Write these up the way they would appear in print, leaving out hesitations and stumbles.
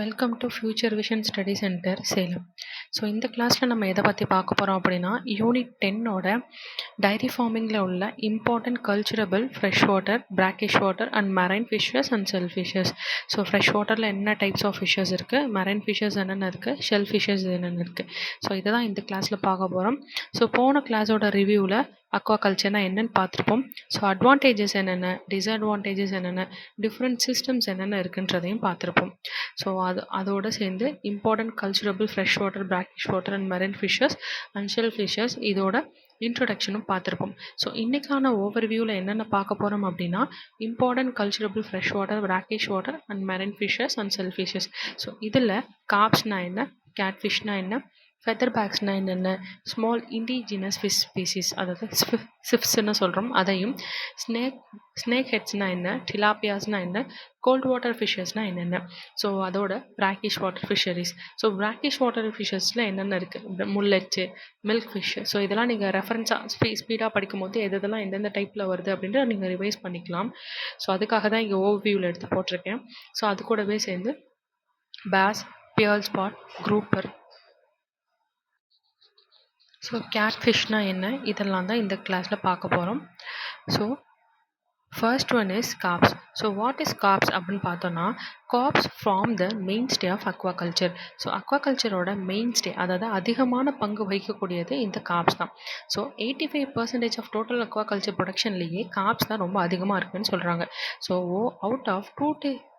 Welcome to future vision study centre Salem. So இந்த கிளாஸில் நம்ம எதை பற்றி பார்க்க போகிறோம் அப்படின்னா யூனிட் 10ஓட டைரி ஃபார்மிங்கில் உள்ள important culturable fresh water, brackish water and marine fishes and shell fishes. So fresh வாட்டரில் என்ன டைப்ஸ் ஆஃப் ஃபிஷஸ் இருக்குது, மெரைன் ஃபிஷஸ் என்னென்ன இருக்குது, ஷெல் ஃபிஷஸ் என்னென்ன இருக்குது. ஸோ இதை தான் இந்த கிளாஸில் பார்க்க போகிறோம். ஸோ போன கிளாஸோட ரிவ்யூவில் அக்வா கல்ச்சர்னா என்னென்னு பார்த்துருப்போம். ஸோ அட்வான்டேஜஸ் என்னென்ன, டிஸ்அட்வான்டேஜஸ் என்னென்ன, டிஃப்ரெண்ட் சிஸ்டம்ஸ் என்னென்ன இருக்குன்றதையும் பார்த்துருப்போம். ஸோ அதோடு சேர்ந்து important culturable fresh water, brackish water and marine fishes and shell fishes இதோட இன்ட்ரொடக்ஷனும் பார்த்துருப்போம். ஸோ இன்றைக்கான ஓவர்வியூவில் என்னென்ன பார்க்க போகிறோம் அப்படின்னா important culturable fresh water, brackish water and marine fishes and shell fishes. So இதில் காப்ஸ்னா என்ன, கேட்ஃபிஷ்னா என்ன, ஃபெதர் பேக்ஸ்னால் என்னென்ன, ஸ்மால் இண்டிஜினஸ் ஃபிஷ் ஸ்பீசிஸ் அதாவது ஸ்விஃப்ட்ஸ்ன்னு சொல்கிறோம் அதையும், ஸ்னேக் ஹெட்ஸ்னால் என்ன, டிலாப்பியாஸ்னால் என்ன, கோல்ட் வாட்டர் ஃபிஷஸ்னால் என்னென்ன, ஸோ அதோட brackish water fisheries. So brackish water ஃபிஷஸில் என்னென்ன இருக்குது, முல்லெச்சு, மில்க் ஃபிஷ். ஸோ இதெல்லாம் நீங்கள் ரெஃபரன்ஸாக ஸ்பீடாக படிக்கும் போது எதெல்லாம் எந்தெந்த டைப்பில் வருது அப்படின்ட்டு நீங்கள் ரிவைஸ் பண்ணிக்கலாம். ஸோ அதுக்காக தான் இங்கே ஓவர்வியூவில் எடுத்து போட்டிருக்கேன். ஸோ அது கூடவே சேர்ந்து bass, pearl spot, grouper, so கேட்ஃபிஷ்னால் என்ன, இதெல்லாம் தான் இந்த கிளாஸில் பார்க்க போகிறோம். So first one is carps. So what is carps அப்படின்னு பார்த்தோன்னா, carps form the mainstay of aquaculture. So அக்வாகல்ச்சரோட மெயின் ஸ்டே, அதாவது அதிகமான பங்கு வகிக்கக்கூடியது இந்த காப்ஸ் தான். ஸோ 85% ஆஃப் டோட்டல் அக்வாகல்ச்சர் ப்ரொடக்ஷன்லேயே காப்ஸ் தான் ரொம்ப அதிகமாக இருக்குதுன்னு சொல்கிறாங்க. ஸோ அவுட் ஆஃப்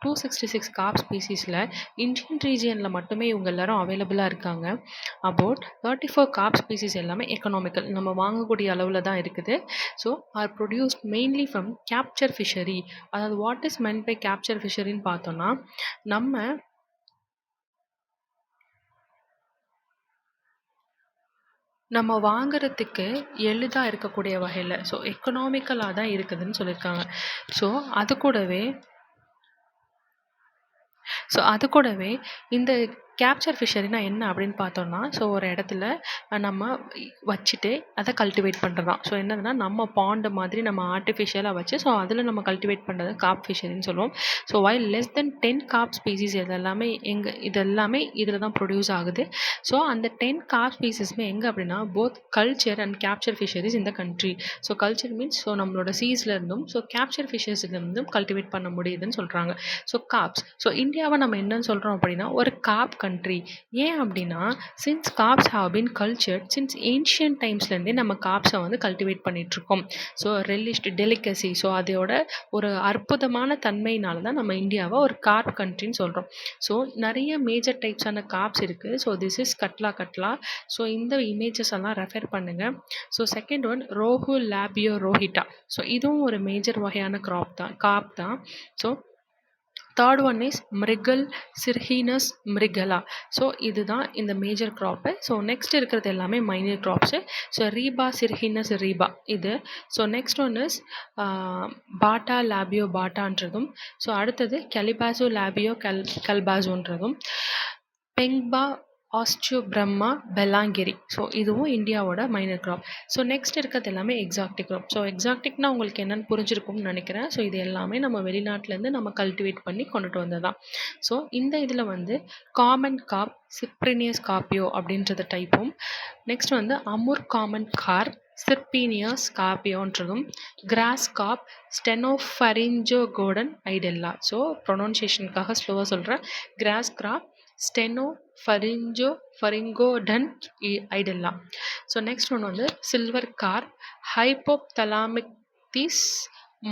266 காப் ஸ்பீசிஸில் இந்தியன் ரீஜியனில் மட்டுமே இவங்க எல்லாரும் அவைலபிளாக இருக்காங்க. அபவுட் 34 காப் ஸ்பீசிஸ் எல்லாமே எக்கனாமிக்கல், நம்ம வாங்கக்கூடிய அளவில் தான் இருக்குது. So are produced mainly from capture fishery. அதாவது what is meant by capture ஃபிஷரின்னு பார்த்தோன்னா, நம்ம வாங்குறதுக்கு எளிதாக இருக்கக்கூடிய வகையில், ஸோ எக்கனாமிக்கலாக தான் இருக்குதுன்னு சொல்லியிருக்காங்க. ஸோ அது கூடவே இந்த கேப்சர் ஃபிஷரினா என்ன அப்படின்னு பார்த்தோன்னா, ஸோ ஒரு இடத்துல நம்ம வச்சுட்டு அதை கல்டிவேட் பண்ணுறதான். ஸோ என்னதுன்னா, நம்ம பாண்டு மாதிரி நம்ம ஆர்டிஃபிஷியலாக வச்சு ஸோ அதில் நம்ம கல்டிவேட் பண்ணுறது காப் ஃபிஷரின்னு சொல்லுவோம். ஸோ வைல் லெஸ் தென் 10 காப் ஸ்பீசிஸ் இதெல்லாமே இதில் தான் ப்ரொடியூஸ் ஆகுது. ஸோ அந்த 10 காப் ஸ்பீசிஸுமே எங்கே அப்படின்னா both culture and capture fisheries இந்த country. So culture means so நம்மளோட சீஸ்லேருந்தும், ஸோ கேப்சர் ஃபிஷர்ஸ்லேருந்தும் கல்டிவேட் பண்ண முடியுதுன்னு சொல்கிறாங்க. ஸோ காப்ஸ், ஸோ இந்தியாவை நம்ம என்னன்னு சொல்கிறோம் அப்படின்னா ஒரு காப் கண்ட்ரி. ஏன் அப்படின்னா since carps have been cultured since ancient டைம்ஸ்லேருந்தே நம்ம காப்ஸை வந்து கல்டிவேட் பண்ணிகிட்ருக்கோம். ஸோ ரெலிஷ்ட் டெலிகசி, ஸோ அதோட ஒரு அற்புதமான தன்மையினால தான் நம்ம இந்தியாவை ஒரு காப் கண்ட்ரின்னு சொல்கிறோம். ஸோ நிறைய மேஜர் டைப்ஸான காப்ஸ் இருக்குது. So this is catla. So இந்த இமேஜஸ் எல்லாம் ரெஃபர் பண்ணுங்கள். So second one rohu labeo rohita. So இதுவும் ஒரு மேஜர் வகையான காப் தான். So third one is mrigal cirrhinus mrigala. So இதுதான் இந்த மேஜர் க்ராப்பு. ஸோ நெக்ஸ்ட் இருக்கிறது எல்லாமே minor carps. So reba cirrhinus reba இது. ஸோ நெக்ஸ்ட் ஒன் இஸ் பாட்டா லாபியோ பாட்டான்றதும். ஸோ அடுத்தது கெலிபாசோ லாபியோ கல்பாசோன்றதும், பெங்பா ஆஸ்டியோ பிரம்மா பெலாங்கிரி. ஸோ இதுவும் இந்தியாவோட மைனர் க்ராப். ஸோ நெக்ஸ்ட் இருக்கிறது எல்லாமே எக்ஸாக்டிக் க்ராப். ஸோ எக்ஸாக்டிக்னா உங்களுக்கு என்னென்னு புரிஞ்சிருக்கும்னு நினைக்கிறேன். ஸோ இது எல்லாமே நம்ம வெளிநாட்டிலேருந்து நம்ம கல்டிவேட் பண்ணி கொண்டுட்டு வந்தது தான். ஸோ இந்த இதில் வந்து காமன் காப், சிப்ரினியஸ் காப்பியோ அப்படின்றது டைப்பும், நெக்ஸ்ட் வந்து அமுர் காமன் கார், சிர்பீனியஸ் காப்பியோன்றதும், grass carp, Ctenopharyngodon idella. So ப்ரொனவுன்சியேஷனுக்காக ஸ்லோவாக சொல்கிறேன். Grass carp, Ctenopharyngodon idella. So next one வந்து silver carp, Hypophthalmichthys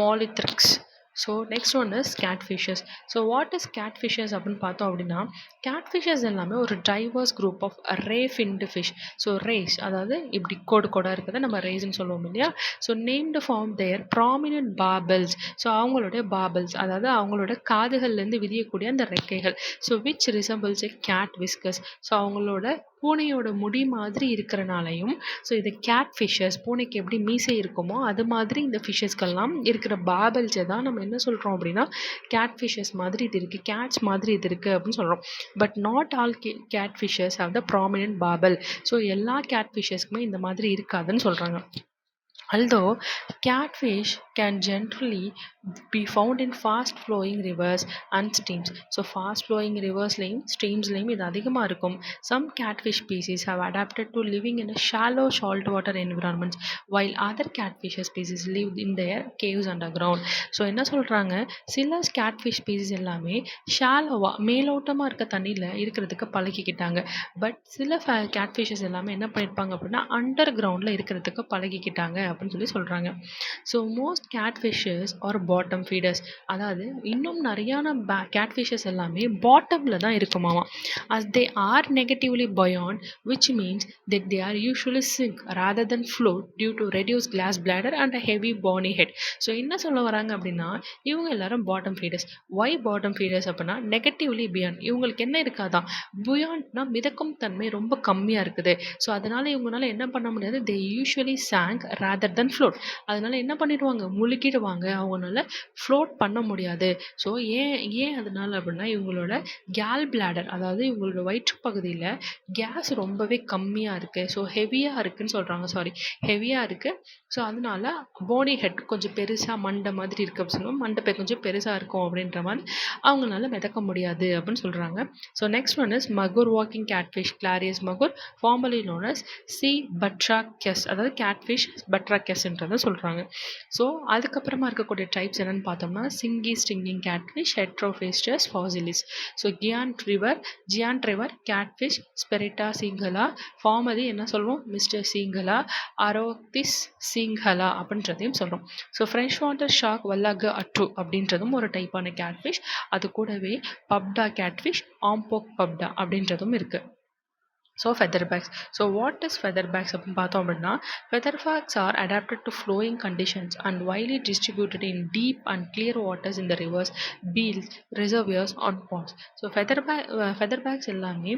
molitrix. So next one is catfishes. So what is catfishes அப்படின்னு பார்த்தோம் அப்படின்னா, கேட்ஃபிஷஸ் எல்லாமே ஒரு diverse group of ray finned fish. So rays அதாவது இப்படி கோடாக இருக்கிறத நம்ம ரேஸ்ன்னு சொல்லுவோம் இல்லையா. So named from their prominent barbels. So அவங்களுடைய பார்பல்ஸ் அதாவது அவங்களோட காதுகள்லேருந்து விரியக்கூடிய அந்த ரெக்கைகள். So which resembles a cat whiskers. So அவங்களோட பூனையோட முடி மாதிரி இருக்கிறனாலையும், ஸோ இது கேட் ஃபிஷஸ், பூனைக்கு எப்படி மீசை இருக்குமோ அது மாதிரி இந்த ஃபிஷஸ்க்கெல்லாம் இருக்கிற பார்பல்ஸை தான் நம்ம என்ன சொல்கிறோம் அப்படின்னா கேட் ஃபிஷஸ் மாதிரி இது இருக்குது, கேட்ஸ் மாதிரி இது இருக்குது அப்படின்னு சொல்கிறோம். But not all cat fishes have the prominent barbel. So எல்லா கேட் ஃபிஷஸ்க்குமே இந்த மாதிரி இருக்காதுன்னு சொல்கிறாங்க. Although catfish can generally be found in fast flowing rivers and streams. So fast flowing ரிவர்ஸ்லையும் ஸ்ட்ரீம்ஸ்லையும் இது அதிகமாக இருக்கும். Some catfish species have adapted to living in a shallow saltwater environments while other catfish species live in their caves underground. So என்ன சொல்கிறாங்க, சில catfish species எல்லாமே ஷாலோவாக மேலோட்டமாக இருக்க தண்ணியில் இருக்கிறதுக்கு பழகிக்கிட்டாங்க. பட் சில catfishes எல்லாமே என்ன பண்ணியிருப்பாங்க அப்படின்னா அண்டர் கிரவுண்டில் இருக்கிறதுக்கு பழகிக்கிட்டாங்க அப்படின்னு சொல்கிறாங்க. So most catfishes are bottom feeders, அதாவது இன்னும் நிறையான catfishes எல்லாமே பாட்டமில் தான் இருக்குமாமா. as they are negatively buoyant, which means that they are usually sink rather than float due to reduced glass bladder and a heavy bony head. So என்ன சொல்ல வராங்க அப்படின்னா, இவங்க எல்லாரும் bottom feeders. Why bottom feeders அப்படின்னா negatively buoyant, இவங்களுக்கு என்ன இருக்காதான், புயாண்ட்னா மிதக்கும் தன்மை ரொம்ப கம்மியாக இருக்குது. ஸோ அதனால இவங்களால என்ன பண்ண முடியாது, தே usually sank rather than float. அதனால என்ன பண்ணிடுவாங்க, முழுகிடுவாங்க, அவங்களால ஃப்ளோட் பண்ண முடியாது. ஸோ ஏன் ஏன் அதனால அப்படின்னா இவங்களோட கேல் பிளாடர், அதாவது இவங்களோட வயிற்று பகுதியில் கேஸ் ரொம்பவே கம்மியாக இருக்குது. ஸோ ஹெவியாக இருக்குன்னு சொல்கிறாங்க, ஹெவியாக இருக்குது. ஸோ அதனால போனி ஹெட் கொஞ்சம் பெருசாக மண்டை மாதிரி இருக்குது அப்படின்னு சொல்லுவோம், மண்டை கொஞ்சம் பெருசாக இருக்கும் அப்படின்ற மாதிரி அவங்களால மிதக்க முடியாது அப்படின்னு சொல்கிறாங்க. So next one is magur walking catfish, Clarias magur, formerly known as C batrachus, அதாவது கேட்ஃபிஷ் பட்ராக்கஸ்ன்றதை சொல்கிறாங்க. ஸோ அதுக்கப்புறமா இருக்கக்கூடிய டைப்ஸ் என்னென்னு பார்த்தோம்னா singhi stinging catfish, Heteropneustes fossilis. So giant river catfish, Sperata seenghala, formerly என்ன சொல்லுவோம் மிஸ்டர் சிங்கலா, அரோக்திஸ் சிங்கலா அப்படின்றதையும் சொல்கிறோம். So fresh water shark Wallago attu அப்படின்றதும் ஒரு டைப்பான கேட்ஃபிஷ். அது கூடவே பப்டா கேட்ஃபிஷ், ஆம்போக் பப்டா அப்படின்றதும் இருக்குது. So featherbacks. So what is featherbacks அப்படின்னு பார்த்தோம் அப்படின்னா, featherbacks are adapted to flowing conditions and widely distributed in deep and clear waters in the rivers, beels, reservoirs and ponds. So featherbacks எல்லாமே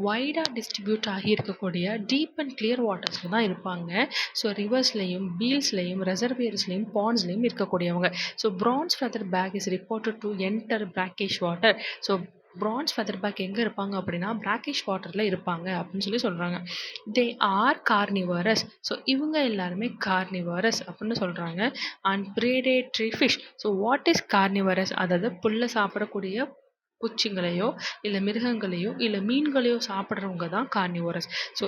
வைடாக distribute ஆகி இருக்கக்கூடிய deep and clear வாட்டர்ஸில் தான் இருப்பாங்க. So ரிவர்ஸ்லையும் பீல்ஸ்லையும் ரெசர்வியர்ஸ்லையும் பாண்ட்ஸ்லையும் இருக்கக்கூடியவங்க. So bronze featherback is reported to enter brackish water. So bronze featherback எங்கே இருப்பாங்க அப்படின்னா பிராக்கிஷ் வாட்டரில் இருப்பாங்க அப்படின்னு சொல்கிறாங்க. They are carnivorous. ஸோ இவங்க எல்லாருமே கார்னிவரஸ் அப்படின்னு சொல்கிறாங்க. And predatory fish. So what is carnivorous, அதாவது புல்லை சாப்பிடக்கூடிய பூச்சிங்களையோ இல்லை மிருகங்களையோ இல்லை மீன்களையோ சாப்பிட்றவங்க தான் கார்னிவரஸ். ஸோ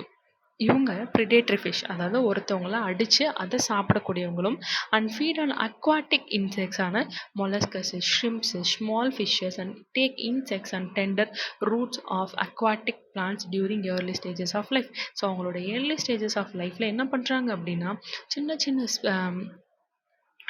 இவங்க ப்ரிடேட்ரி ஃபிஷ், அதாவது ஒருத்தவங்கள அடித்து அதை சாப்பிடக்கூடியவங்களும். அண்ட் ஃபீட் ஆன் அக்வாட்டிக் இன்செக்ட்ஸான molluscs, shrimps, small fishes and take insects and tender roots of aquatic plants during early stages of life. So அவங்களோட ஏர்லி ஸ்டேஜஸ் ஆஃப் லைஃப்பில் என்ன பண்ணுறாங்க அப்படின்னா சின்ன சின்ன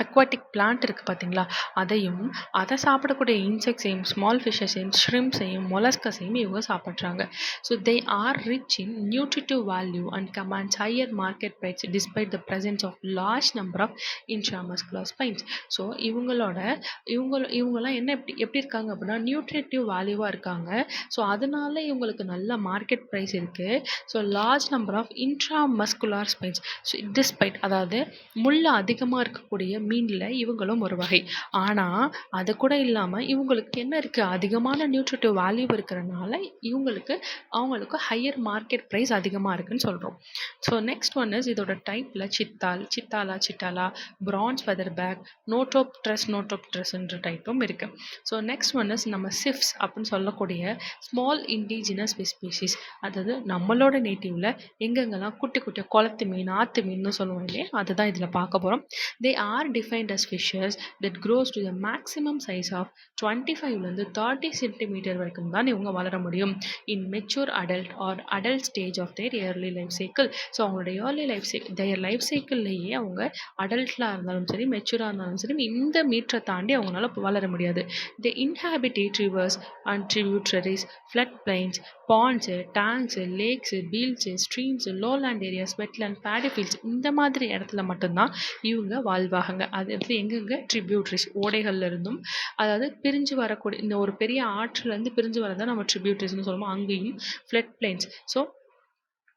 அக்வாட்டிக் பிளான்ட் இருக்குது பார்த்தீங்களா, அதையும் அதை சாப்பிடக்கூடிய இன்செக்ட்ஸையும் ஸ்மால் ஃபிஷ்ஷஸையும் ஷ்ரிம்ப்ஸையும் மொலஸ்கஸையும் இவங்க சாப்பிட்றாங்க. So they are rich in nutritive value and commands higher market price despite the presence of large number of intramuscular spines. So இவங்கெல்லாம் என்ன எப்படி இருக்காங்க அப்படின்னா நியூட்ரிட்டிவ் வேல்யூவாக இருக்காங்க. ஸோ அதனால இவங்களுக்கு நல்ல மார்க்கெட் ப்ரைஸ் இருக்குது. So large number of intramuscular spines. So despite, அதாவது முள் அதிகமாக இருக்கக்கூடிய மீனில் இவங்களும் ஒரு வகை. ஆனால் அது கூட இல்லாமல் இவங்களுக்கு என்ன இருக்குது, அதிகமான நியூட்ரிட்டிவ் வேல்யூ இருக்கிறனால அவங்களுக்கு ஹையர் மார்க்கெட் ப்ரைஸ் அதிகமாக இருக்குன்னு சொல்கிறோம். ஸோ நெக்ஸ்ட் ஒன் இஸ் இதோட டைப்பில் சித்தாலா, பிரான்ஸ் ஃபெதர்பேக், நோட்டோப்ட்ரஸ்ன்ற டைப்பும் இருக்குது. ஸோ நெக்ஸ்ட் ஒன் இஸ் நம்ம சிஃப்ஸ் அப்படின்னு சொல்லக்கூடிய ஸ்மால் இண்டிஜினஸ் ஸ்பீஷீஸ், அதாவது நம்மளோட நேட்டிவ்ல எங்கெங்கெல்லாம் குட்டி குட்டியாக குளத்து மீன், ஆற்று மீன் சொல்லுவோம் இல்லையா, அதுதான் இதில் பார்க்க போகிறோம். They are defined as fishes that grows to the maximum size of 25 to 30 centimeter வரைக்கும் தான் இவங்க வளர முடியும் in mature adult or adult stage of their early life cycle. So அவங்களோட early life லைஃப் சைக்கிள்லேயே அவங்க அடல்ட்லாக இருந்தாலும் சரி மெச்சூராக இருந்தாலும் சரி இந்த மீட்டரை தாண்டி அவங்களால வளர முடியாது. they inhabit rivers and tributaries, flood plains, ponds, tanks, lakes, beels, streams, lowland areas, wetland, paddy fields இந்த மாதிரி இடத்துல மட்டும்தான் இவங்க வாழ்வாங்க. அது எங்கெங்க ட்ரிபியூட்ரிஸ், ஓடைகள்ல இருந்தும், அதாவது பிரிஞ்சு வரக்கூடிய இந்த ஒரு பெரிய ஆற்றுலேருந்து பிரிஞ்சு வரதான் நம்ம ட்ரிபியூட்ரிஸ்னு சொல்லுவோம். அங்கேயும் ஃப்ளட் பிளைன்ஸ், ஸோ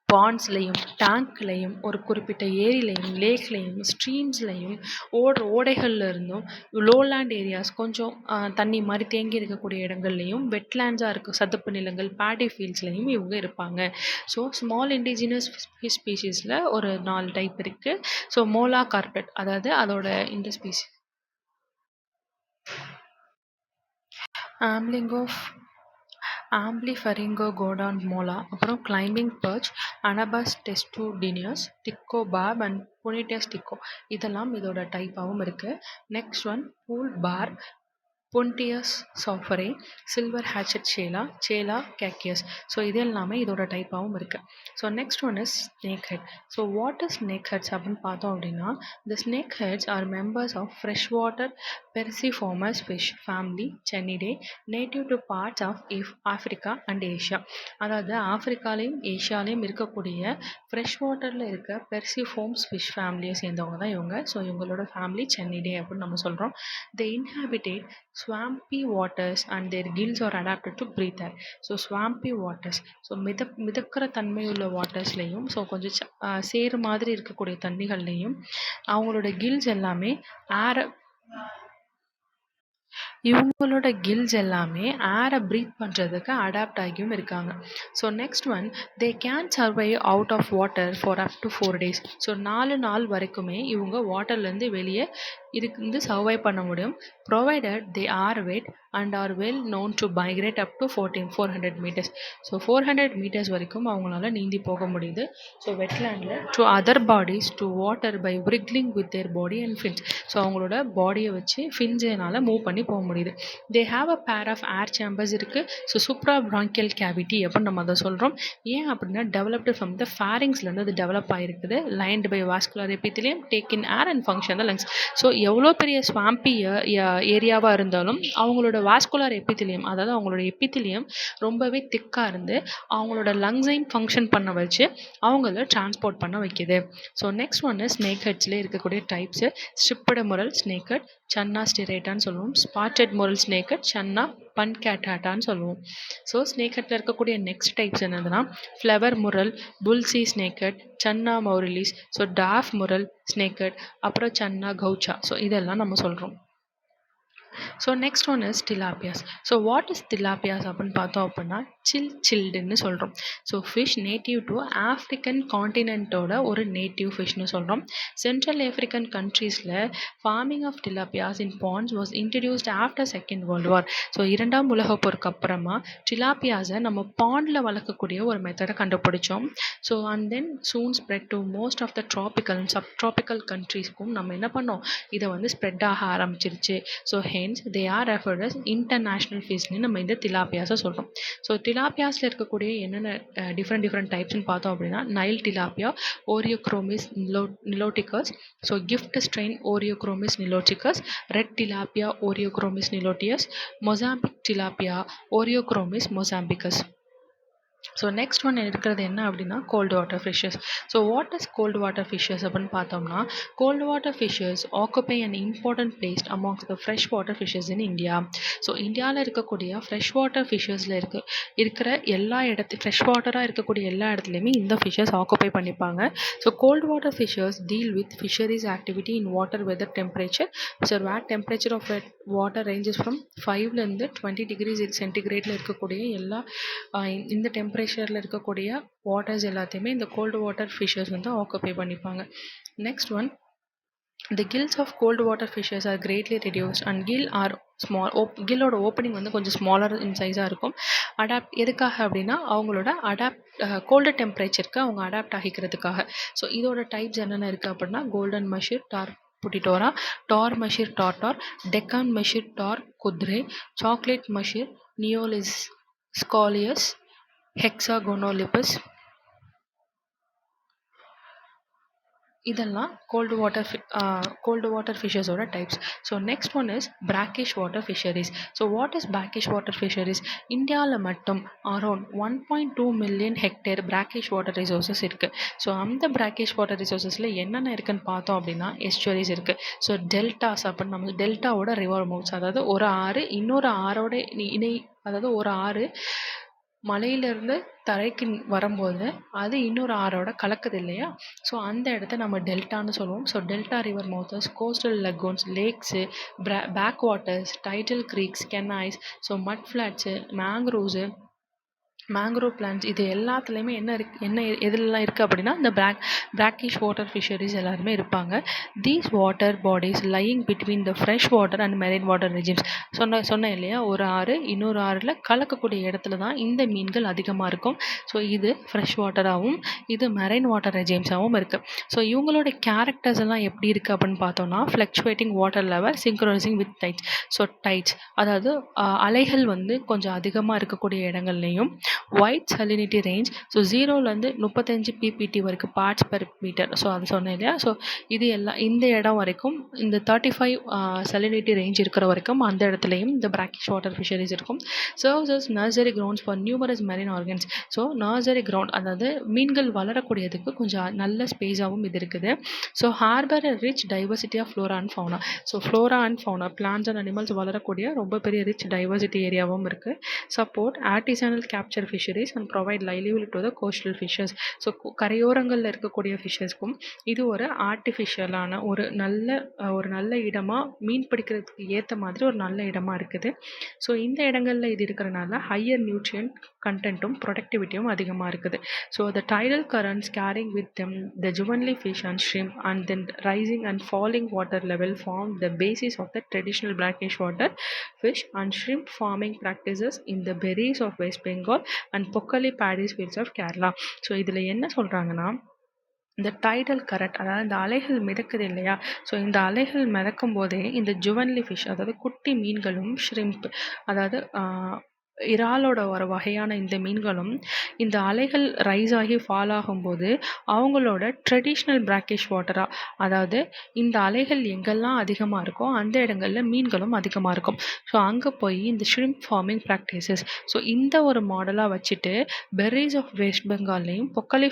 பாண்ட்ஸ்லையும் டேங்க்லையும் ஒரு குறிப்பிட்ட ஏரியிலையும் லேக்லையும் ஸ்ட்ரீம்ஸ்லையும் ஓடைகள்ல இருந்தும் லோலேண்ட் ஏரியாஸ் கொஞ்சம் தண்ணி மாதிரி தேங்கி இருக்கக்கூடிய இடங்கள்லையும் வெட்லேண்ட்ஸாக இருக்கும் சதுப்பு நிலங்கள் பேடி ஃபீல்ட்ஸ்லையும் இவங்க இருப்பாங்க. ஸோ ஸ்மால் இண்டிஜினஸ் ஸ்பீஷீஸில் ஒரு 4 டைப் இருக்குது. ஸோ மோலா கார்பெட், அதாவது அதோட இந்த ஸ்பீஷீஸ் ஆம்லிங்கோ ஆம்பிளிஃபரிங்கோகோடான் மோலா, அப்புறம் climbing perch, Anabas testudineus, ticto பாப் அண்ட் புனிட்டஸ் டிக்கோ, இதெல்லாம் இதோட டைப்பாகவும் இருக்குது. Next one pool barb, Puntius sophore, silver hatchet chela, Chela cachius. So இது எல்லாமே இதோட டைப்பாகவும் இருக்குது. So next one is snake head. So what is snake heads அப்படின்னு பார்த்தோம் அப்படின்னா, the snake heads are members of fresh water perciformes fish family Channidae, native to parts of Africa and Asia. அதாவது ஆஃப்ரிக்காலையும் ஏஷியாலையும் இருக்கக்கூடிய ஃப்ரெஷ் வாட்டரில் இருக்க பெர்சிஃபோம்ஸ் fish ஃபேமிலியை சேர்ந்தவங்க தான் இவங்க. ஸோ இவங்களோட ஃபேமிலி சென்னிடே அப்படின்னு நம்ம சொல்கிறோம். They inhabitate swampy waters and their gills are adapted to breathe air. So swampy waters, so மிதக்கிற தன்மையுள்ள வாட்டர்ஸ்லேயும், ஸோ கொஞ்சம் சேறு மாதிரி இருக்கக்கூடிய தண்ணிகள்லேயும் அவங்களோட கில்ஸ் எல்லாமே ஏரை இவங்களோட கில்ஸ் எல்லாமே ஏரை ப்ரீத் பண்ணுறதுக்கு அடாப்ட் ஆகியும் இருக்காங்க. So next one, they can survive out of water for up to 4 days. So 4 நாள் வரைக்குமே இவங்க வாட்டர்லேருந்து வெளியே இருந்து சர்வை பண்ண முடியும், provided they are wet and are well known to migrate up to 400 metres. So 400 metres வரைக்கும் அவங்களால நீந்தி போக முடியுது. ஸோ வெட்லேண்டில் to other bodies to water by wriggling with their body and fins. So அவங்களோட பாடியை வச்சு ஃபின்ஸினால் மூவ் பண்ணி போக முடியுது. தே have a pair of air chambers இருக்குது. ஸோ சூப்ரா பிராங்கியல் கேவிட்டி அப்படின்னு நம்ம அதை சொல்கிறோம். ஏன் அப்படின்னா டெவலப்டு ஃப்ரம் த ஃபேரிங்ஸ்லேருந்து அது டெவலப் ஆகிருக்குது. Lined by vascular epithelium take in air and function the lungs. So எவ்வளோ பெரிய ஸ்வாம்பி ஏரியாவாக இருந்தாலும் அவங்களோட வாஸ்குலர் எபித்திலியம், அதாவது அவங்களோட எபித்திலியம் ரொம்பவே திக்காக இருந்து அவங்களோட லங்ஸையும் ஃபங்க்ஷன் பண்ண வச்சு அவங்கள டிரான்ஸ்போர்ட் பண்ண வைக்கிது. ஸோ நெக்ஸ்ட் ஒன்று ஸ்னேக் ஹெட்ஸ்லேயே இருக்கக்கூடிய types. Striped murrel snake head, Channa ஸ்டிரேட்டான்னு சொல்லுவோம். Spotted murrel snake head, Channa பன்கேட்டாட்டான்னு சொல்லுவோம். ஸோ ஸ்னேக் ஹெட்டில் இருக்கக்கூடிய நெக்ஸ்ட் டைப்ஸ் என்னதுன்னா flower murrel, bullseye snake head, Channa marulius, so dwarf murrel snake head, அப்புறம் சன்னா கவுச்சா. ஸோ இதெல்லாம் நம்ம சொல்கிறோம். So next one is tilapias. So what is tilapias அப்படின்னு பார்த்தோம் அப்படின்னா சில்டுன்னு சொல்கிறோம். So fish native to African காண்டினென்ட்டோட ஒரு நேட்டிவ் ஃபிஷ்னு சொல்கிறோம். சென்ட்ரல் ஆஃப்ரிக்கன் கண்ட்ரீஸில் farming of tilapias in ponds was introduced after Second World War. So 2ஆம் உலகப் போருக்கு அப்புறமா டிலாப்பியாஸை நம்ம பாண்டில் வளர்க்கக்கூடிய ஒரு மெத்தடை கண்டுபிடிச்சோம். So and then soon spread to most of the tropical and subtropical கண்ட்ரீஸ்க்கும் நம்ம என்ன பண்ணோம், இதை வந்து ஸ்ப்ரெட் ஆக ஆரம்பிச்சிருச்சு. So hence they are referred as international ஃபிஷ்னு நம்ம இந்த டிலாப்பியாஸை சொல்கிறோம். ஸோ டிலாப்பியாஸில் இருக்கக்கூடிய என்னென்ன டிஃப்ரெண்ட் டைப்ஸ்னு பார்த்தோம் அப்படின்னா Nile tilapia, Oreochromis niloticus, so GIFT strain Oreochromis niloticus, red tilapia Oreochromis niloticus, Mozambique tilapia Oreochromis mossambicus. So next one இருக்கிறது என்ன அப்படின்னா cold water fishes. So what is cold water fishes அப்படின்னு பார்த்தோம்னா cold water fishes occupy an important place amongst the fresh water fishes in India. So இந்தியாவில் இருக்கக்கூடிய fresh water ஃபிஷ்ஷஸில் இருக்கிற எல்லா fresh வாட்டராக இருக்கக்கூடிய எல்லா இடத்துலையுமே இந்த ஃபிஷ்ஷஸ் ஆக்குபை பண்ணிப்பாங்க. So cold water fishes deal with fisheries activity in water weather temperature. So where temperature of water ranges from 5 to 20 degrees சென்டிகிரேடில் இருக்கக்கூடிய எல்லா இந்த டெம்பரேச்சரில் இருக்கக்கூடிய வாட்டர்ஸ் எல்லாத்தையுமே இந்த கோல்டு வாட்டர் ஃபிஷ்ஷஸ் வந்து ஆக்குபை பண்ணிப்பாங்க. Next one, the gills of cold water fishes are greatly reduced and gill are small. கில்லோட ஓப்பனிங் வந்து கொஞ்சம் ஸ்மாலர் இன் சைஸாக இருக்கும். எதுக்காக அப்படின்னா அவங்களோட கோல்டு டெம்பரேச்சருக்கு அவங்க அடாப்ட் ஆகிக்கிறதுக்காக. ஸோ இதோட டைப்ஸ் என்னென்ன இருக்குது அப்படின்னா golden mahseer Tor putitora, Tor mahseer Tor tor, Deccan mahseer Tor khudree, chocolate mahseer Neolissochilus, hexagonolepis. இதெல்லாம் கோல்டு வாட்டர் ஃபிஷ்ஷஸோட types. So next one is brackish water fisheries. So what is brackish water fisheries? இந்தியாவில் மட்டும் around 1.2 million hectare brackish water resources இருக்குது. So அந்த brackish water ரிசோர்ஸஸில் என்னென்ன இருக்குன்னு பார்த்தோம் அப்படின்னா எஸ்டுவரிஸ் இருக்குது. ஸோ டெல்டாஸ் அப்படின்னு நம்ம டெல்டாவோட ரிவர் மவுத்ஸ், அதாவது ஒரு ஆறு இன்னொரு ஆறோட அதாவது ஒரு ஆறு மலையிலேருந்து தரைக்கு வரும்போது அது இன்னொரு ஆறோட கலக்குது இல்லையா, ஸோ அந்த இடத்த நம்ம டெல்டான்னு சொல்லுவோம். So delta river mouths, coastal lagoons, lakes, back waters, tidal creeks, canals, so mud flats, mangroves, mangrove plants இது எல்லாத்துலேயுமே என்ன எதுலலாம் இருக்குது அப்படின்னா இந்த பிராக்கிஷ் வாட்டர் ஃபிஷரிஸ் எல்லாருமே இருப்பாங்க. These water bodies lying between the fresh water and marine water regimes. சொன்னேன் இல்லையா, ஒரு ஆறு இன்னொரு ஆறில் கலக்கக்கூடிய இடத்துல தான் இந்த மீன்கள் அதிகமாக இருக்கும். ஸோ இது ஃப்ரெஷ் வாட்டராகவும் இது மெரைன் வாட்டர் ரெஜிம்ஸாகவும் இருக்குது. ஸோ இவங்களோட கேரக்டர்ஸ் எல்லாம் எப்படி இருக்குது அப்படின்னு பார்த்தோம்னா, fluctuating water level synchronising with tides. So tides அதாவது அலைகள் வந்து கொஞ்சம் அதிகமாக இருக்கக்கூடிய இடங்கள்லையும் ஒயிட் சலினிட்டி ரேஞ்ச். ஸோ 0லேருந்து 35 பிபிடி வரைக்கும் பார்ட்ஸ் பெர் மீட்டர். ஸோ அது சொன்னேன் இல்லையா. ஸோ இது எல்லாம் இந்த இடம் வரைக்கும் இந்த 35 சலினிட்டி ரேஞ்ச் இருக்கிற வரைக்கும் அந்த இடத்துலையும் இந்த பிராக்கிஷ் வாட்டர் ஃபிஷரிஸ் இருக்கும். Serves as nursery grounds for numerous marine organs. So nursery ground அதாவது மீன்கள் வளரக்கூடியதுக்கு கொஞ்சம் நல்ல ஸ்பேஸாகவும் இது இருக்குது. So harbour rich diversity of flora and fauna. So flora and fauna plants and animals வளரக்கூடிய ரொம்ப பெரிய ரிச் டைவர்சிட்டி ஏரியாவும் இருக்குது. Support artisanal capture fisheries and provide livelihood to the coastal fishers. So கரையோரங்களில் இருக்கக்கூடிய ஃபிஷர்ஸ்க்கும் இது ஒரு ஆர்டிஃபிஷியலான ஒரு நல்ல இடமா, மீன் பிடிக்கிறதுக்கு ஏற்ற மாதிரி ஒரு நல்ல இடமா இருக்குது. ஸோ இந்த இடங்களில் இது இருக்கிறனால ஹையர் நியூட்ரியன்ட் கண்டென்ட்டும் ப்ரொடக்டிவிட்டியும் அதிகமாக இருக்குது. So the tidal currents carrying with them the juvenile fish and shrimp and then rising and falling water level form the basis of the traditional brackish water fish and shrimp farming practices in the berries of West Bengal and Pokkali paddy fields of Kerala. So இதில் என்ன சொல்கிறாங்கன்னா, இந்த tidal current அதாவது இந்த அலைகள் மிதக்குது இல்லையா. So இந்த அலைகள் மிதக்கும் போதே இந்த ஜுவன்லி ஃபிஷ் அதாவது குட்டி மீன்களும் ஷ்ரிம்ப் அதாவது இறாலோட ஒரு வகையான இந்த மீன்களும் இந்த அலைகள் ரைஸ் ஆகி ஃபால் ஆகும்போது அவங்களோட ட்ரெடிஷ்னல் பிராக்கிஷ் வாட்டராக அதாவது இந்த அலைகள் எங்கெல்லாம் அதிகமாக இருக்கோ அந்த இடங்களில் மீன்களும் அதிகமாக இருக்கும். ஸோ அங்கே போய் இந்த ஷ்ரிம்ப் ஃபார்மிங் ப்ராக்டிசஸ். ஸோ இந்த ஒரு மாடலாக வச்சுட்டு பெர்ரிஸ் ஆஃப் வெஸ்ட் பெங்கால்லையும் பொக்கலி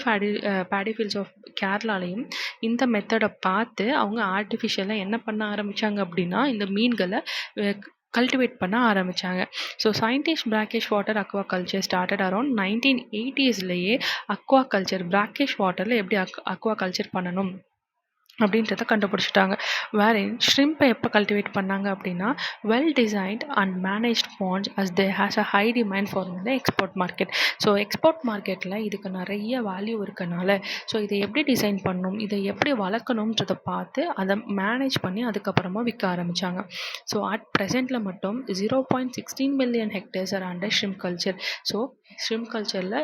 பேடி ஃபீல்ட்ஸ் ஆஃப் கேரளாலையும் இந்த மெத்தடை பார்த்து அவங்க ஆர்டிஃபிஷியலாக என்ன பண்ண ஆரம்பித்தாங்க அப்படின்னா இந்த மீன்களை கல்டிவேட் பண்ண ஆரம்பித்தாங்க. So scientist brackish water aquaculture started around 1980ஸ்லேயே அக்வா கல்ச்சர் பிராக்கிஷ் வாட்டரில் எப்படி அக்வா கல்ச்சர் பண்ணணும் அப்படின்றத கண்டுபிடிச்சிட்டாங்க. வேற ஷ்ரிம்பை எப்போ கல்டிவேட் பண்ணாங்க அப்படின்னா well designed and managed ponds as they has a high demand for the export market. So export மார்க்கெட்டில் இதுக்கு நிறைய வேல்யூ இருக்கனால ஸோ இதை எப்படி டிசைன் பண்ணணும், இதை எப்படி வளர்க்கணுன்றதை பார்த்து அதை மேனேஜ் பண்ணி அதுக்கப்புறமா விற்க ஆரம்பித்தாங்க. ஸோ அட் ப்ரெசென்ட்டில் மட்டும் 0.16 million hectares are under shrimp culture. So shrimp கல்ச்சரில்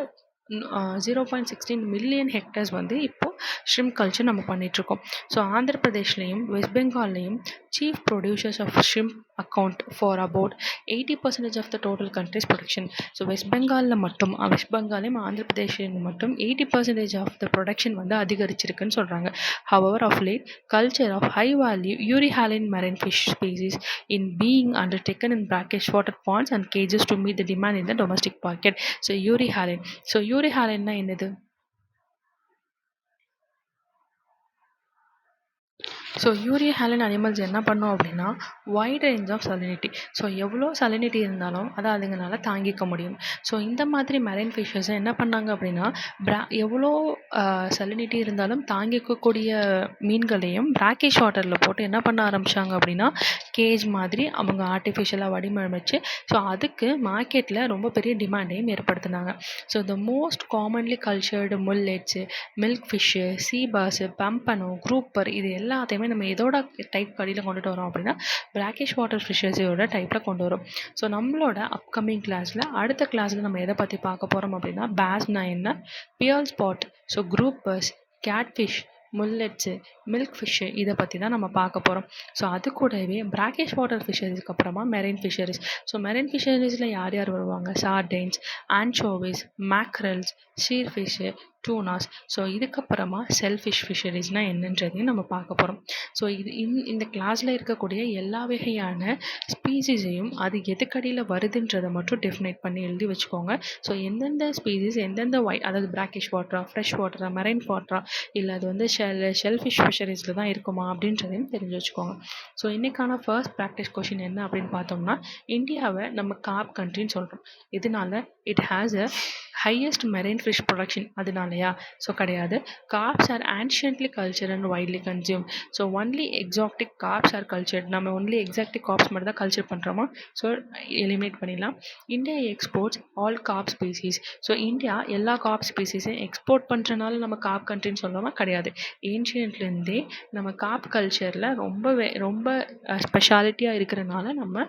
0.16 மில்லியன் ஹெக்டேர்ஸ் வந்து இப்போது ஷ்ரிம்ப் கல்ச்சர் நம்ம பண்ணிகிட்ருக்கோம். ஸோ ஆந்திர பிரதேஷ்லேயும் வெஸ்ட் பெங்கால்லையும் chief producers of shrimp account for about 80% of the total country's production. So வெஸ்ட் பெங்காலையும் ஆந்திர பிரதேஷ்லையும் மட்டும் 80% ஆஃப் த ப்ரொடக்ஷன் வந்து அதிகரிச்சிருக்குன்னு சொல்கிறாங்க. However of late culture of high value euryhaline marine fish species in being undertaken in brackish water ponds and cages to meet the demand in the domestic market. So யூரிஹாலின்னா என்னது? So euryhaline animals என்ன பண்ணும் அப்படின்னா wide range of salinity. So எவ்வளோ salinity இருந்தாலும் அதை அதுங்களால தாங்கிக்க முடியும். ஸோ இந்த மாதிரி மெரைன் ஃபிஷஸை என்ன பண்ணாங்க அப்படின்னா எவ்வளோ சலினிட்டி இருந்தாலும் தாங்கிக்கக்கூடிய மீன்களையும் பிராக்கிஷ் வாட்டரில் போட்டு என்ன பண்ண ஆரம்பித்தாங்க அப்படின்னா கேஜ் மாதிரி அவங்க ஆர்டிஃபிஷியலாக வடிவமைச்சு ஸோ அதுக்கு மார்க்கெட்டில் ரொம்ப பெரிய டிமாண்டையும் ஏற்படுத்தினாங்க. So the most commonly cultured mullets, milk fish, seabass, pompano, grouper இது எல்லாத்தையுமே நம்ம எதோட டைப் கடியில் கொண்டுட்டு வரோம் அப்படின்னா பிராக்கிஷ் வாட்டர் ஃபிஷஸோட டைப்பில் கொண்டு வரும். ஸோ நம்மளோட அப்கமிங் கிளாஸில் அடுத்த கிளாஸில் நம்ம எதை பற்றி பார்க்க போகிறோம் அப்படின்னா பேஸ்னா என்ன, pearl spot, so groupers, catfish, mullets, milk fish இதை பற்றி தான் நம்ம பார்க்க போகிறோம். ஸோ அது கூடவே பிராக்கிஷ் வாட்டர் ஃபிஷரிஸ்க்கு அப்புறமா மெரைன் ஃபிஷரிஸ். ஸோ மெரைன் ஃபிஷரிஸில் யார் யார் வருவாங்க, சார்டைன்ஸ், ஆன்சோவிஸ், மேக்ரல்ஸ், ஷீர்ஃபிஷ்ஷு, டூனாஸ். ஸோ இதுக்கப்புறமா செல்ஃபிஷ் ஃபிஷரிஸ்னால் என்னன்றதையும் நம்ம பார்க்க போகிறோம். ஸோ இந்த கிளாஸில் இருக்கக்கூடிய எல்லா வகையான ஸ்பீசிஸையும் அது எதுக்கடியில் வருதுன்றதை மட்டும் டெஃபினைட் பண்ணி எழுதி வச்சுக்கோங்க. ஸோ எந்தெந்த ஸ்பீசிஸ் எந்தெந்த அதாவது பிராக்கிஷ் வாட்டரா, ஃப்ரெஷ் வாட்டரா, மெரைன் வாட்டரா, இல்லை அது வந்து ஷெல்ஃபிஷ் ஃபிஷரிஸில் தான் இருக்குமா அப்படின்றதையும் தெரிஞ்சு வச்சுக்கோங்க. ஸோ இன்றைக்கான ஃபர்ஸ்ட் ப்ராக்டிஸ் கொஷின் என்ன அப்படின்னு பார்த்தோம்னா இந்தியாவை நம்ம கார்ப் கண்ட்ரின்னு சொல்கிறோம். இதனால it has a highest marine fish production அதனாலயா? ஸோ கிடையாது. Carps are anciently culture and widely consume. So only exotic carps are cultured. நம்ம ஒன்லி எக்ஸாக்டிக் கார்ப்ஸ் மட்டும் தான் கல்ச்சர் பண்ணுறோமா? ஸோ எலிமினேட் பண்ணிடலாம். India exports all carp species. So India எல்லா carp ஸ்பீசிஸையும் export பண்ணுறனால நம்ம கார்ப் கண்ட்ரின்னு சொல்லாமல் கிடையாது. ஏன்ஷியன்ட்லேருந்தே நம்ம கார்ப் கல்ச்சரில் ரொம்ப ஸ்பெஷாலிட்டியாக இருக்கிறனால நம்ம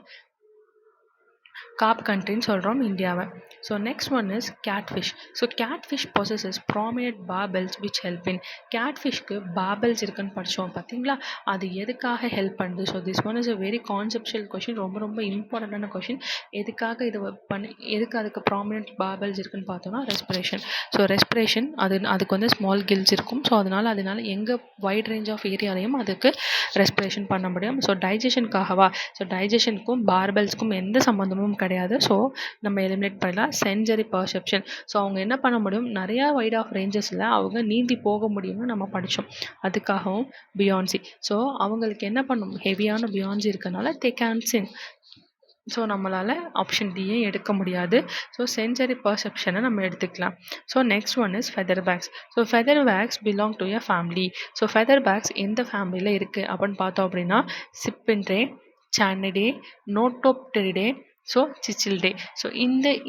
கார்ப் கண்ட்ரின்னு சொல்கிறோம் இந்தியாவை. So next one is catfish. So catfish possesses prominent barbels which help in. கேட்ஃபிஷ்க்கு பாபெல்ஸ் இருக்குன்னு படித்தோம் பார்த்தீங்களா? அது எதுக்காக ஹெல்ப் பண்ணுது? So this one is a very conceptual question, ரொம்ப இம்பார்ட்டண்டான கொஷின். எதுக்காக எதுக்கு அதுக்கு ப்ராமினென்ட் பாபெல்ஸ் இருக்குன்னு பார்த்தோம்னா ரெஸ்பிரேஷன். ஸோ ரெஸ்பிரேஷன் அதுக்கு வந்து ஸ்மால் கில்ஸ் இருக்கும். ஸோ அதனால எங்கே வைட் ரேஞ்ச் ஆஃப் ஏரியாலையும் அதுக்கு ரெஸ்பிரேஷன் பண்ண முடியும். ஸோ டைஜஷனுக்காகவா? ஸோ டைஜஷனுக்கும் பார்பெல்ஸ்க்கும் எந்த சம்மந்தமும் கிடையாது. ஸோ நம்ம எலிமினேட் பண்ணலாம். Sensory perception. ஸோ அவங்க என்ன பண்ண முடியும்? நிறையா வைட் ஆஃப் ரேஞ்சஸில் அவங்க நீந்தி போக முடியும்னு நம்ம படித்தோம். அதுக்காகவும் பியான்சி. ஸோ அவங்களுக்கு என்ன பண்ணும்? ஹெவியான பியான்சி இருக்கனால தே கேன் சிங். ஸோ நம்மளால் ஆப்ஷன் டியே எடுக்க முடியாது. ஸோ சென்சரி பர்செப்ஷனை நம்ம எடுத்துக்கலாம். So next one is feather backs. So feather backs belong to a family. So feather backs எந்த ஃபேமிலியில் இருக்குது அப்படின்னு பார்த்தோம் அப்படின்னா சிப்பின்ட்ரே, சானிடே, நோட்டோப்டெரிடே, ஸோ சிச்சில்டே. ஸோ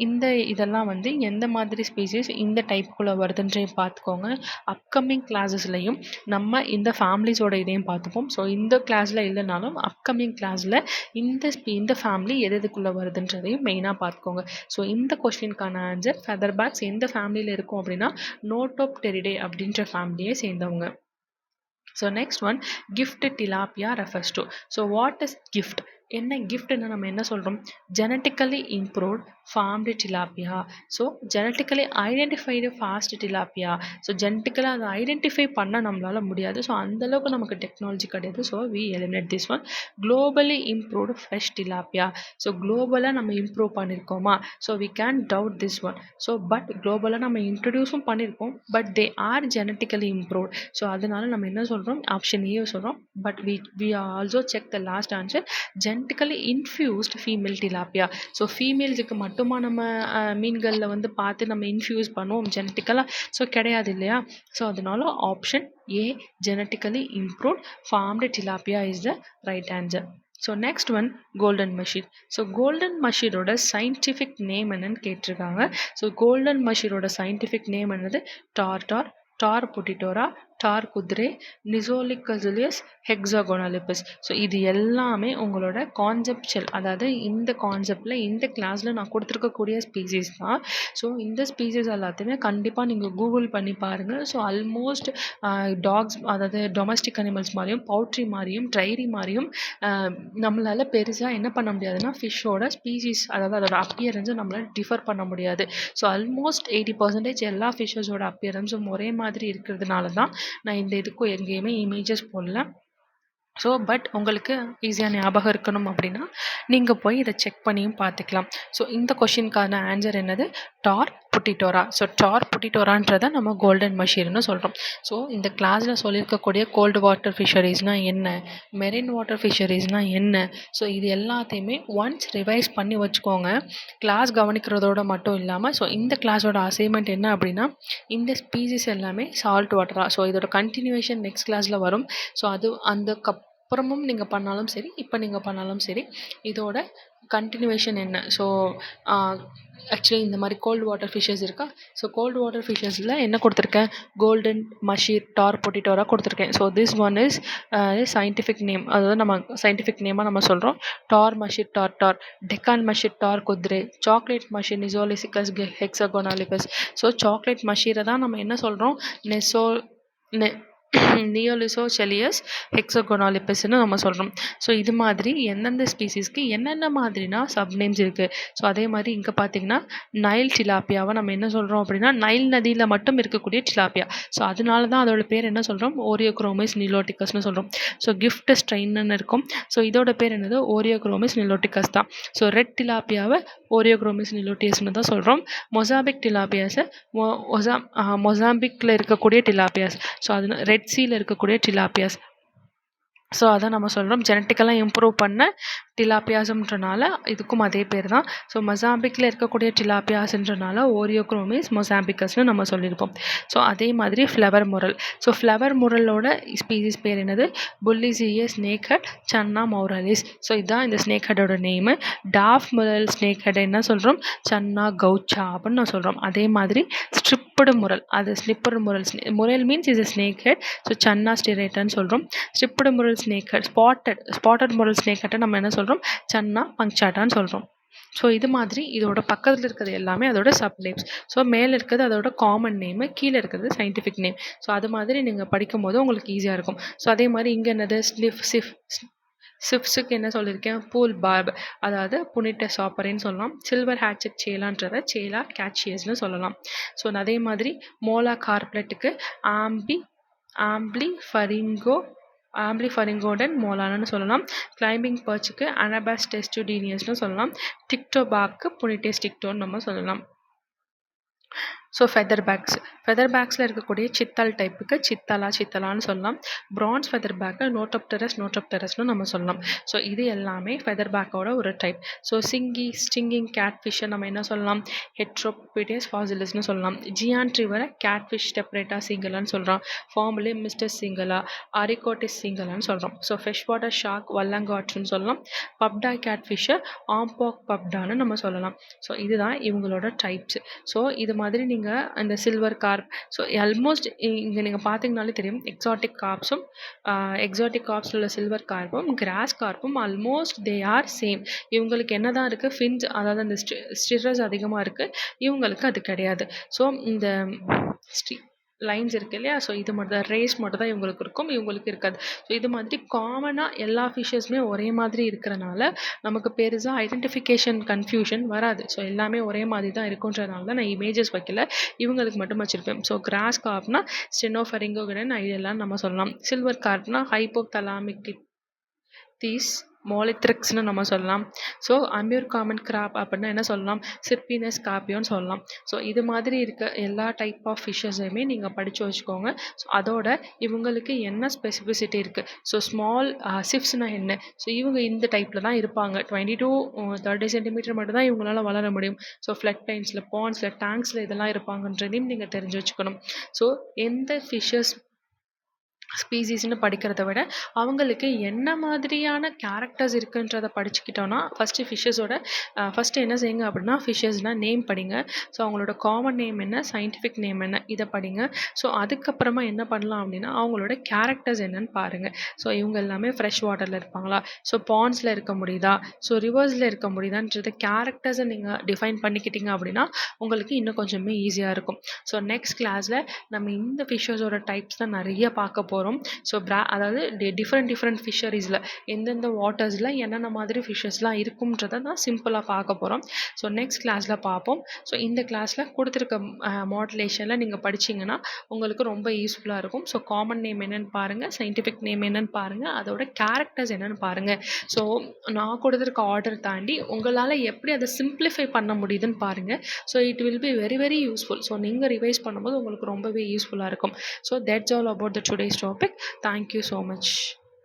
இந்த இதெல்லாம் வந்து எந்த மாதிரி ஸ்பீசிஸ் இந்த டைப்புக்குள்ளே வருதுன்றே பார்த்துக்கோங்க. அப்கமிங் கிளாஸஸ்லையும் நம்ம இந்த ஃபேமிலிஸோட இதையும் பார்த்துப்போம். ஸோ இந்த கிளாஸில் இல்லைனாலும் அப்கமிங் கிளாஸில் இந்த ஃபேமிலி எதுக்குள்ளே வருதுன்றதையும் மெயினாக பார்த்துக்கோங்க. ஸோ இந்த கொஸ்டினுக்கான ஆன்சர் ஃபெதர் பேக்ஸ் எந்த ஃபேமிலியில் இருக்கும் அப்படின்னா நோட்டோப்டெரிடே அப்படின்ற ஃபேமிலியை சேர்ந்தவங்க. So next one GIFT tilapia refers to. So what is GIFT? என்ன கிஃப்ட்னு நம்ம என்ன சொல்கிறோம்? Genetically improved farmed tilapia. So genetically identified fast tilapia. So ஜெனட்டிக்கலாக அதை ஐடென்டிஃபை பண்ண நம்மளால் முடியாது. ஸோ அந்தளவுக்கு நமக்கு டெக்னாலஜி கிடையாது. So we eliminate this one. Globally improved fresh tilapia. So குளோபலாக நம்ம இம்ப்ரூவ் பண்ணியிருக்கோமா? So we can doubt this one. So but குளோபலாக நம்ம இன்ட்ரடியூஸும் பண்ணியிருக்கோம். But they are genetically improved. So அதனால நம்ம என்ன சொல்கிறோம்? ஆப்ஷன் ஏ சொல்கிறோம். But we also check the last answer genetically infused female tilapia. So ஃபீமேல்ஸுக்கு மட்டுமா நம்ம மீன்களில் வந்து பார்த்து நம்ம இன்ஃப்யூஸ் பண்ணுவோம் ஜெனட்டிக்கலாக? ஸோ கிடையாது இல்லையா? ஸோ அதனால option A genetically improved farmed tilapia is the right answer. So next one golden mahseer. So golden மஷீரோட சயின்டிஃபிக் நேம் என்னன்னு கேட்டிருக்காங்க. ஸோ கோல்டன் மஷீரோட சயின்டிஃபிக் நேம் என்னது? Tor tor, Tor putitora, Tor khudree, Neolissochilus, ஹெக்ஸாகோனாலிபஸ். So இது எல்லாமே உங்களோட கான்செப்சுவல், அதாவது இந்த கான்செப்டில் இந்த கிளாஸில் நான் கொடுத்துருக்கக்கூடிய ஸ்பீசிஸ் தான். ஸோ இந்த ஸ்பீசிஸ் எல்லாத்தையுமே கண்டிப்பாக நீங்கள் கூகுள் பண்ணி பாருங்கள். ஸோ ஆல்மோஸ்ட் டாக்ஸ், அதாவது டொமஸ்டிக் அனிமல்ஸ் மாதிரியும் பவுட்ரி மாதிரியும் ட்ரைரி மாதிரியும் நம்மளால் பெருசாக என்ன பண்ண முடியாதுன்னா ஃபிஷ்ஷோட ஸ்பீசிஸ், அதாவது அதோட அப்பியரன்ஸை நம்மளால் டிஃபர் பண்ண முடியாது. ஸோ ஆல்மோஸ்ட் 80% எல்லா ஃபிஷ்ஷஸோட அப்பியரன்ஸும் ஒரே மாதிரி இருக்கிறதுனால தான் நான் இந்த இதுக்கும் எங்கேயுமே இமேஜஸ் போடல. ஸோ பட் உங்களுக்கு ஈஸியாக ஞாபகம் இருக்கணும் அப்படின்னா நீங்கள் போய் இதை செக் பண்ணியும் பார்த்துக்கலாம். ஸோ இந்த கொஷினுக்கான ஆன்சர் என்னது? டார் புட்டிட்டோரா. ஸோ டார் புட்டிட்டோரான்றதை நம்ம கோல்டன் மஷீர்னு சொல்கிறோம். ஸோ இந்த கிளாஸில் சொல்லியிருக்கக்கூடிய கோல்டு வாட்டர் ஃபிஷரிஸ்னால் என்ன, மெரின் வாட்டர் ஃபிஷரிஸ்னால் என்ன, ஸோ இது எல்லாத்தையுமே ஒன்ஸ் ரிவைஸ் பண்ணி வச்சுக்கோங்க. கிளாஸ் கவனிக்கிறதோட மட்டும் இல்லாமல் ஸோ இந்த கிளாஸோட அசைன்மெண்ட் என்ன அப்படின்னா இந்த ஸ்பீசிஸ் எல்லாமே சால்ட் வாட்டரா. ஸோ இதோட கண்டினியூவேஷன் நெக்ஸ்ட் கிளாஸில் வரும். ஸோ அது அந்த அப்புறமும் நீங்கள் பண்ணாலும் சரி, இப்போ நீங்கள் பண்ணாலும் சரி, இதோட கண்டினியூவேஷன் என்ன. ஸோ ஆக்சுவலி இந்த மாதிரி கோல்டு வாட்டர் ஃபிஷ்ஷஸ் இருக்கா? ஸோ கோல்டு வாட்டர் ஃபிஷ்ஷஸில் என்ன கொடுத்துருக்கேன்? கோல்டன் மஷீர், டார் பொட்டிட்டோரா கொடுத்துருக்கேன். So this one is scientific name, அதாவது நம்ம சயின்டிஃபிக் நேமாக நம்ம சொல்கிறோம். டார் மஷீர் டார், டெக்கான் மஷீர் டார் குதிரை, சாக்லேட் மஷீர் நிசோலிசிகஸ் ஹெக்ஸாகோனாலிபஸ். ஸோ சாக்லேட் மஷீரை தான் நம்ம என்ன சொல்கிறோம்? நியோலிசோசெலியஸ் ஹெக்ஸாகோனாலிபஸ்ன்னு நம்ம சொல்கிறோம். ஸோ இது மாதிரி எந்தெந்த ஸ்பீசிஸ்க்கு என்னென்ன மாதிரினா சப்நேம்ஸ் இருக்குது. ஸோ அதே மாதிரி இங்கே பார்த்தீங்கன்னா நைல் டிலாப்பியாவை நம்ம என்ன சொல்கிறோம் அப்படின்னா நைல் நதியில் மட்டும் இருக்கக்கூடிய டிலாப்பியா. ஸோ அதனால தான் அதோட பேர் என்ன சொல்கிறோம்? ஓரியோக்ரோமிஸ் நிலோட்டிகஸ்னு சொல்கிறோம். ஸோ கிஃப்ட் ஸ்ட்ரெயின்னு இருக்கும். ஸோ இதோட பேர் என்னது? ஓரியோக்ரோமிஸ் நிலோட்டிகஸ் தான். ஸோ ரெட் டிலாப்பியாவை ஓரியோக்ரோமிஸ் நிலோட்டியஸ்னு தான் சொல்கிறோம். மொசாம்பிக் டிலாப்பியாஸை மொசாம்பிக்கில் இருக்கக்கூடிய டிலாப்பியாஸ். ஸோ அது ரெட் சீல இருக்கக்கூடிய டிலாப்பியாஸ். ஸோ அதான் நம்ம சொல்கிறோம் ஜெனட்டிக்கலாக இம்ப்ரூவ் பண்ண டிலாப்பியாஸ்ன்றனால இதுக்கும் அதே பேர் தான். ஸோ மொசாம்பிக்கில் இருக்கக்கூடிய டிலாப்பியாஸ்ன்றனால ஓரியோக்ரோமிஸ் மொசாம்பிக்கஸ்னு நம்ம சொல்லியிருப்போம். ஸோ அதே மாதிரி ஃப்ளவர் முரல். ஸோ ஃப்ளவர் முரலோட ஸ்பீசிஸ் பேர் என்னது? Bullseye snake head Channa marulius. So இதுதான் இந்த ஸ்னேக் ஹெட்டோட நேமு. டாஃப் முரல் ஸ்னேக் ஹெட் என்ன சொல்கிறோம்? சன்னா கவுச்சா அப்படின்னு நான் சொல்கிறோம். அதே மாதிரி ஸ்ட்ரிப்படு முரல், அது striped murrel. Murrel means is a snake head. So Channa ஸ்டிரேட்டான்னு சொல்கிறோம். Striped murrel snake head, spotted murrel snake ஹெட்டை நம்ம என்ன சொல்கிறோம்? சன்னா பங்க்சாட்டான்னு சொல்கிறோம். ஸோ இது மாதிரி இதோட பக்கத்தில் இருக்கிறது எல்லாமே அதோட சப்நேம்ஸ். ஸோ மேலே இருக்கிறது அதோட காமன் நேமு, கீழே இருக்கிறது சயின்டிஃபிக் நேம். ஸோ அது மாதிரி நீங்கள் படிக்கும்போது உங்களுக்கு ஈஸியாக இருக்கும். ஸோ அதே மாதிரி இங்கே என்னது? சிஃப்ஸுக்கு என்ன சொல்லியிருக்கேன்? பூல் பார்ப், அதாவது புனிட்ட சாப்பரின்னு சொல்லலாம். சில்வர் ஹேட்செட் சேலான்றதை சேலா கேட்சியஸ்னு சொல்லலாம். ஸோ அதே மாதிரி மோலா கார்ப்லெட்டுக்கு ஆம்பிளிஃபரிங்கோடன் மோலானு சொல்லலாம். கிளைம்பிங் பர்ச்சுக்கு அனபாஸ் டெஸ்டுடீனியஸ்னு சொல்லலாம். டிக்டோபாக்கு புனிட்டேஸ் டிக்டோன்னு நம்ம சொல்லலாம். ஸோ ஃபெதர் பேக்ஸில் இருக்கக்கூடிய சித்தால் டைப்புக்கு சித்தலான்னு சொல்லலாம். பிரான்ஸ் ஃபெதர் பேக்கை நோட்டோப்டெரஸ்னு நம்ம சொல்லலாம். ஸோ இது எல்லாமே ஃபெதர் பேக்கோட ஒரு டைப். ஸோ ஸ்டிங்கிங் கேட்ஃபிஷ்ஷை நம்ம என்ன சொல்லலாம்? ஹெட்ரோபிடேஸ் ஃபாசிலிஸ்னு சொல்லலாம். ஜியான்ட் ரிவரை கேட்ஃபிஷ் டெப்ரேட்டா சிங்கலான்னு சொல்கிறோம். ஃபார்முலே மிஸ்டர் சிங்கலா, ஆரிகோட்டிஸ் சிங்கலான்னு சொல்கிறோம். ஸோ ஃப்ரெஷ் வாட்டர் ஷார்க் வல்லங்காட்ஸ்னு சொல்லலாம். பப்டா கேட்ஃபிஷ்ஷை ஆம்பாக் பப்டான்னு நம்ம சொல்லலாம். ஸோ இதுதான் இவங்களோட டைப்ஸ். ஸோ இது மாதிரி நீங்கள் அந்த சில்வர் கார்ப், ஸோ ஆல்மோஸ்ட் இங்கே நீங்கள் பார்த்தீங்கனாலே தெரியும் எக்ஸாட்டிக் கார்ப்ஸில் உள்ள சில்வர் கார்ப்பும் கிராஸ் கார்ப்பும் ஆல்மோஸ்ட் தே ஆர் சேம். இவங்களுக்கு என்ன தான் இருக்குது? ஃபின்ஸ், அதாவது அந்த ஸ்டிரஸ் அதிகமாக இருக்குது. இவங்களுக்கு அது கிடையாது. ஸோ இந்த லைன்ஸ் இருக்குது இல்லையா? ஸோ இது மட்டும் தான், ரேஸ் மட்டும் தான் இவங்களுக்கு இருக்கும், இவங்களுக்கு இருக்காது. ஸோ இது மாதிரி காமனாக எல்லா ஃபிஷ்ஷஸுமே ஒரே மாதிரி இருக்கிறனால நமக்கு பெருசாக ஐடென்டிஃபிகேஷன் கன்ஃபியூஷன் வராது. ஸோ எல்லாமே ஒரே மாதிரி தான் இருக்குன்றதுனால தான் நான் இமேஜஸ் வைக்கல, இவங்களுக்கு மட்டும் வச்சுருப்பேன். ஸோ கிராஸ் கார்ப்னா ஸ்டெனோஃபரிங்கோகடன் ஐடியெல்லாம் நம்ம சொல்லலாம். சில்வர் கார்ப்னா ஹைப்போதலாமிக்டிஸ் மோலித்ரிக்ஸ்னு நம்ம சொல்லலாம். ஸோ அம்யூர் காமன் கிராப் அப்படின்னா என்ன சொல்லலாம்? சிர்பினஸ் காப்பியோன்னு சொல்லலாம். ஸோ இது மாதிரி இருக்க எல்லா டைப் ஆஃப் ஃபிஷ்ஷஸையுமே நீங்கள் படித்து வச்சுக்கோங்க. ஸோ அதோட இவங்களுக்கு என்ன ஸ்பெசிஃபிசிட்டி இருக்குது? ஸோ ஸ்மால் சிப்ஸ்னால் என்ன? ஸோ இவங்க இந்த டைப்பில் தான் இருப்பாங்க. 20 to 30 சென்டிமீட்டர் மட்டும் தான் இவங்களால வளர முடியும். ஸோ ஃப்ளட் பிளைன்ஸில், பாண்ட்ஸில், டேங்க்ஸில் இதெல்லாம் இருப்பாங்கன்றதையும் நீங்கள் தெரிஞ்சு வச்சுக்கணும். ஸோ எந்த ஃபிஷ்ஷஸ் ஸ்பீசிஸ்ன்னு படிக்கிறத விட அவங்களுக்கு என்ன மாதிரியான கேரக்டர்ஸ் இருக்குன்றதை படிச்சுக்கிட்டோன்னா ஃபஸ்ட்டு என்ன செய்யுங்க அப்படின்னா, ஃபிஷ்ஷஸ்னால் நேம் படிங்க. ஸோ அவங்களோட காமன் நேம் என்ன, சயின்டிஃபிக் நேம் என்ன, இதை படிங்க. ஸோ அதுக்கப்புறமா என்ன பண்ணலாம் அப்படின்னா, அவங்களோட கேரக்டர்ஸ் என்னன்னு பாருங்கள். ஸோ இவங்க எல்லாமே ஃப்ரெஷ் வாட்டரில் இருப்பாங்களா, ஸோ பாண்ட்ஸில் இருக்க முடியுதா, ஸோ ரிவர்ஸில் இருக்க முடியுதான்றது கேரக்டர்ஸை நீங்கள் டிஃபைன் பண்ணிக்கிட்டீங்க அப்படின்னா உங்களுக்கு இன்னும் கொஞ்சமே ஈஸியாக இருக்கும். ஸோ நெக்ஸ்ட் கிளாஸில் நம்ம இந்த ஃபிஷ்ஷஸோட டைப்ஸ் தான் நிறைய பார்க்க போகிறோம். ஸோ அதாவது டிஃப்ரெண்ட் ஃபிஷரிஸில் எந்தெந்த வாட்டர்ஸில் என்னென்ன மாதிரி ஃபிஷ்ஷஸ்லாம் இருக்கும்ன்றதை தான் சிம்பிளாக பார்க்க போகிறோம். ஸோ நெக்ஸ்ட் கிளாஸில் பார்ப்போம். ஸோ இந்த கிளாஸில் கொடுத்துருக்க மாடுலேஷனில் நீங்கள் படிச்சிங்கன்னா உங்களுக்கு ரொம்ப யூஸ்ஃபுல்லாக இருக்கும். ஸோ காமன் நேம் என்னென்னு பாருங்கள், சயின்டிஃபிக் நேம் என்னென்னு பாருங்கள், அதோட கேரக்டர்ஸ் என்னென்னு பாருங்கள். ஸோ நான் கொடுத்துருக்க ஆர்டர் தாண்டி உங்களால் எப்படி அதை சிம்பிளிஃபை பண்ண முடியுதுன்னு பாருங்கள். So it will be very very useful. So நீங்கள் ரிவைஸ் பண்ணும்போது உங்களுக்கு ரொம்பவே யூஸ்ஃபுல்லாக இருக்கும். So that's all about the today's topic. Thank you so much.